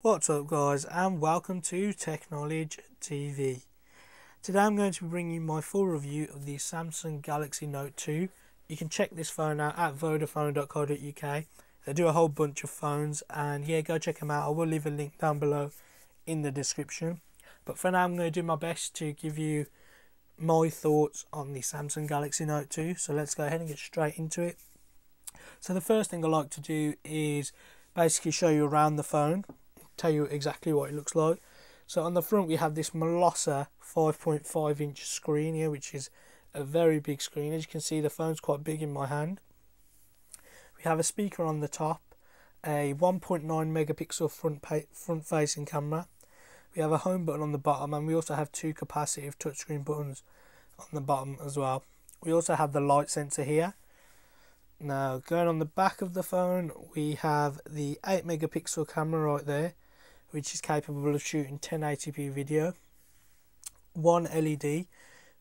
What's up guys, and welcome to Tech Knowledge TV. Today I'm going to be bringing you my full review of the Samsung Galaxy Note 2. You can check this phone out at vodafone.co.uk. They do a whole bunch of phones, and yeah, go check them out. I will leave a link down below in the description. But for now I'm going to do my best to give you my thoughts on the Samsung Galaxy Note 2. So let's go ahead and get straight into it. So the first thing I like to do is basically show you around the phone, tell you exactly what it looks like. So on the front we have this Molosser 5.5 inch screen here, which is a very big screen. As you can see, the phone's quite big in my hand. We have a speaker on the top, a 1.9 megapixel front facing camera. We have a home button on the bottom, and we also have two capacitive touchscreen buttons on the bottom as well. We also have the light sensor here. Now going on the back of the phone, we have the 8 megapixel camera right there, which is capable of shooting 1080p video. One LED.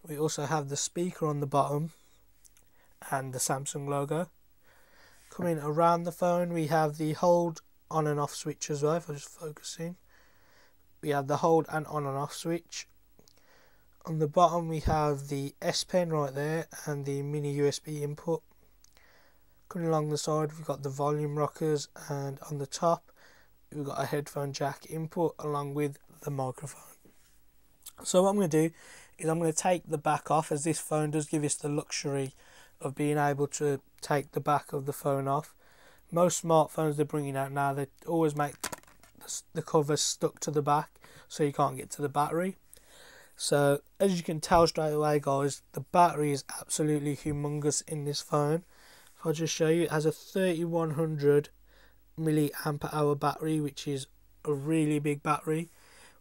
We also have the speaker on the bottom and the Samsung logo. Coming around the phone, we have the hold on and off switch as well. If I just focus in, we have the hold and on and off switch. On the bottom we have the S Pen right there and the mini USB input. Coming along the side, we've got the volume rockers, and on the top we've got a headphone jack input along with the microphone. So what I'm going to do is I'm going to take the back off, as this phone does give us the luxury of being able to take the back of the phone off. Most smartphones they're bringing out now, they always make the cover stuck to the back so you can't get to the battery. So as you can tell straight away guys, the battery is absolutely humongous in this phone. If I just show you, it has a 3100 milliamp hour battery, which is a really big battery.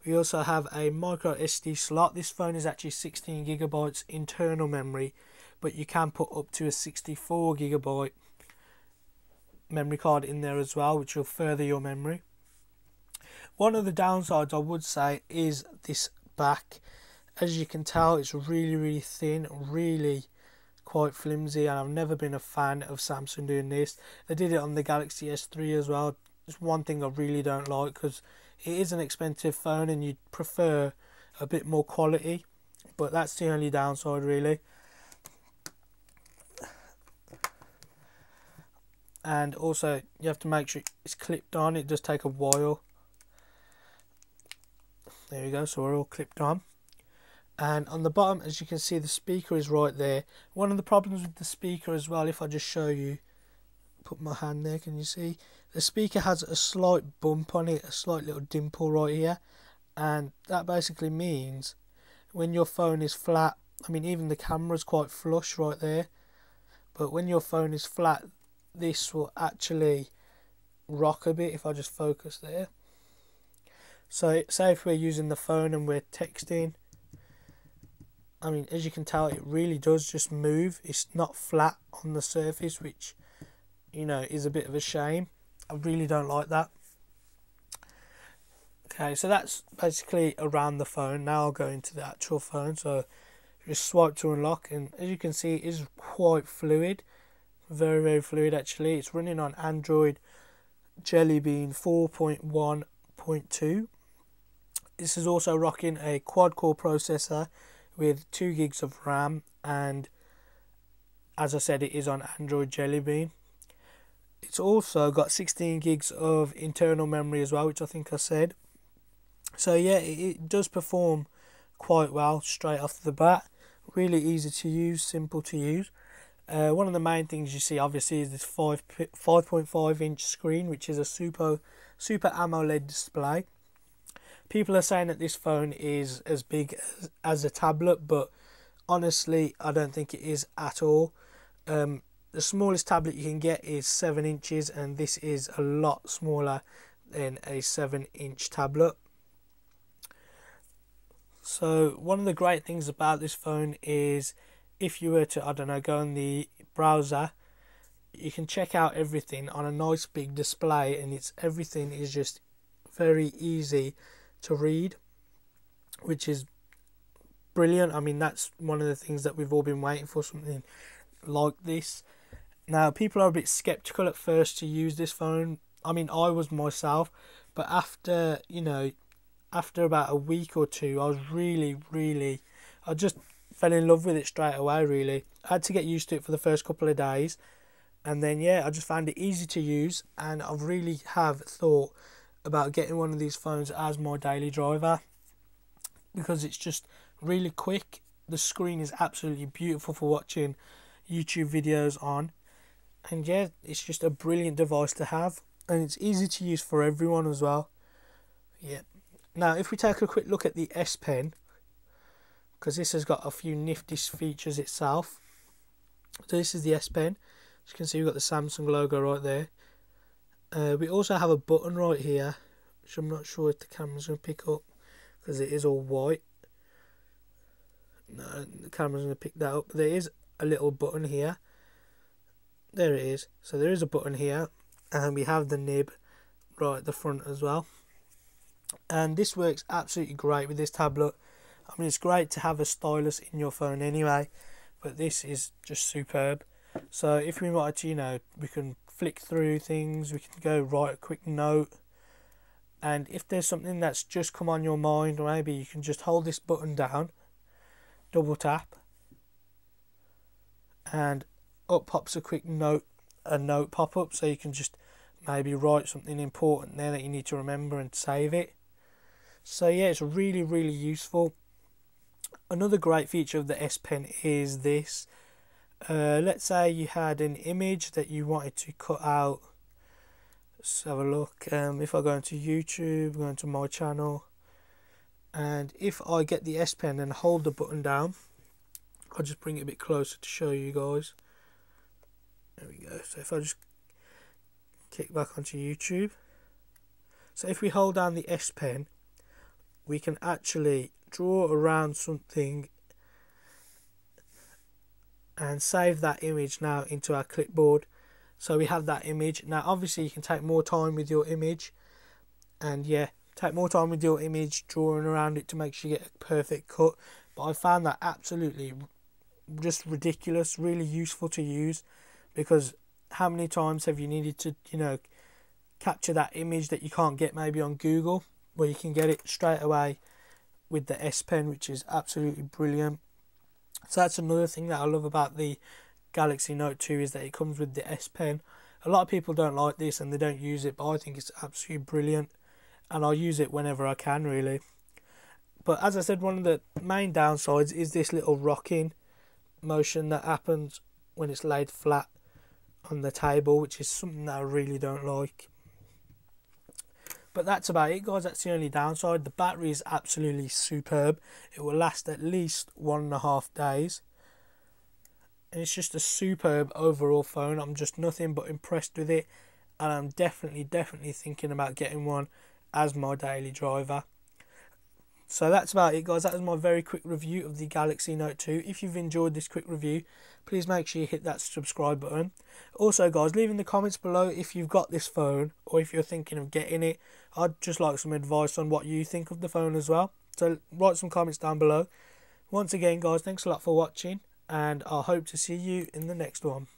We also have a micro SD slot. This phone is actually 16 gigabytes internal memory, but you can put up to a 64 gigabyte memory card in there as well, which will further your memory. One of the downsides I would say is this back. As you can tell, it's really thin, really quite flimsy, and I've never been a fan of Samsung doing this. They did it on the Galaxy S3 as well. It's one thing I really don't like, because it is an expensive phone and you'd prefer a bit more quality, but that's the only downside really. And also you have to make sure it's clipped on. It does take a while. There you go, so we're all clipped on. And on the bottom, as you can see, the speaker is right there. One of the problems with the speaker as well, if I just show you, put my hand there, can you see? The speaker has a slight bump on it, a slight little dimple right here. And that basically means when your phone is flat, I mean even the camera's quite flush right there, but when your phone is flat, this will actually rock a bit. If I just focus there. So say if we're using the phone and we're texting, I mean, as you can tell, it really does just move. It's not flat on the surface, which, you know, is a bit of a shame. I really don't like that. Okay, so that's basically around the phone. Now I'll go into the actual phone. So just swipe to unlock, and as you can see, it is quite fluid. Very fluid actually. It's running on Android Jelly Bean 4.1.2. This is also rocking a quad-core processor with 2 gigs of RAM, and as I said, it is on Android Jelly Bean. It's also got 16 gigs of internal memory as well, which I think I said. So yeah, it does perform quite well straight off the bat. Really easy to use, simple to use. One of the main things you see obviously is this 5.5 inch screen, which is a super AMOLED display. People are saying that this phone is as big as a tablet, but honestly I don't think it is at all. The smallest tablet you can get is 7 inches, and this is a lot smaller than a 7-inch tablet. So one of the great things about this phone is if you were to, I don't know, go on the browser, you can check out everything on a nice big display, and everything is just very easy to read, which is brilliant. I mean, that's one of the things that we've all been waiting for, something like this. Now, people are a bit skeptical at first to use this phone. I mean, I was myself, But after, after about a week or two, I was I just fell in love with it straight away, really. I had to get used to it for the first couple of days, and then yeah, I just found it easy to use, and I really have thought about getting one of these phones as my daily driver, because it's just really quick. The screen is absolutely beautiful for watching YouTube videos on, and yeah, it's just a brilliant device to have, and it's easy to use for everyone as well. Yeah. Now, if we take a quick look at the S Pen, because this has got a few nifty features itself. So this is the S Pen. As you can see, we've got the Samsung logo right there. We also have a button right here, which I'm not sure if the camera's going to pick up, because it is all white. No, the camera's going to pick that up. But there is a little button here. There it is. So there is a button here, and we have the nib right at the front as well. And this works absolutely great with this tablet. I mean, it's great to have a stylus in your phone anyway, but this is just superb. So if we wanted to, we can flick through things, we can go write a quick note, and if there's something that's just come on your mind, or maybe you can just hold this button down, double tap, and up pops a quick note pop up, so you can just maybe write something important there that you need to remember and save it. So yeah, it's really useful. Another great feature of the S Pen is this. Let's say you had an image that you wanted to cut out. Let's have a look. If I go into YouTube, go into my channel, and if I get the S Pen and hold the button down, I'll just bring it a bit closer to show you guys. There we go. So if I just kick back onto YouTube, so if we hold down the S Pen, we can actually draw around something and save that image now into our clipboard. So we have that image. Now obviously you can take more time with your image, and yeah, take more time with your image drawing around it to make sure you get a perfect cut. But I found that absolutely just ridiculous, really useful to use, because how many times have you needed to capture that image that you can't get maybe on Google, where you can get it straight away with the S Pen, which is absolutely brilliant. So that's another thing that I love about the Galaxy Note 2, is that it comes with the S Pen. A lot of people don't like this and they don't use it, but I think it's absolutely brilliant, and I'll use it whenever I can, really. But as I said, one of the main downsides is this little rocking motion that happens when it's laid flat on the table, which is something that I really don't like. But that's about it, guys. That's the only downside. The battery is absolutely superb. It will last at least 1.5 days. And it's just a superb overall phone. I'm just nothing but impressed with it. And I'm definitely thinking about getting one as my daily driver. So that's about it, guys. That was my very quick review of the Galaxy Note 2. If you've enjoyed this quick review, please make sure you hit that subscribe button. Also, guys, leave in the comments below if you've got this phone or if you're thinking of getting it. I'd just like some advice on what you think of the phone as well. So write some comments down below. Once again, guys, thanks a lot for watching, and I hope to see you in the next one.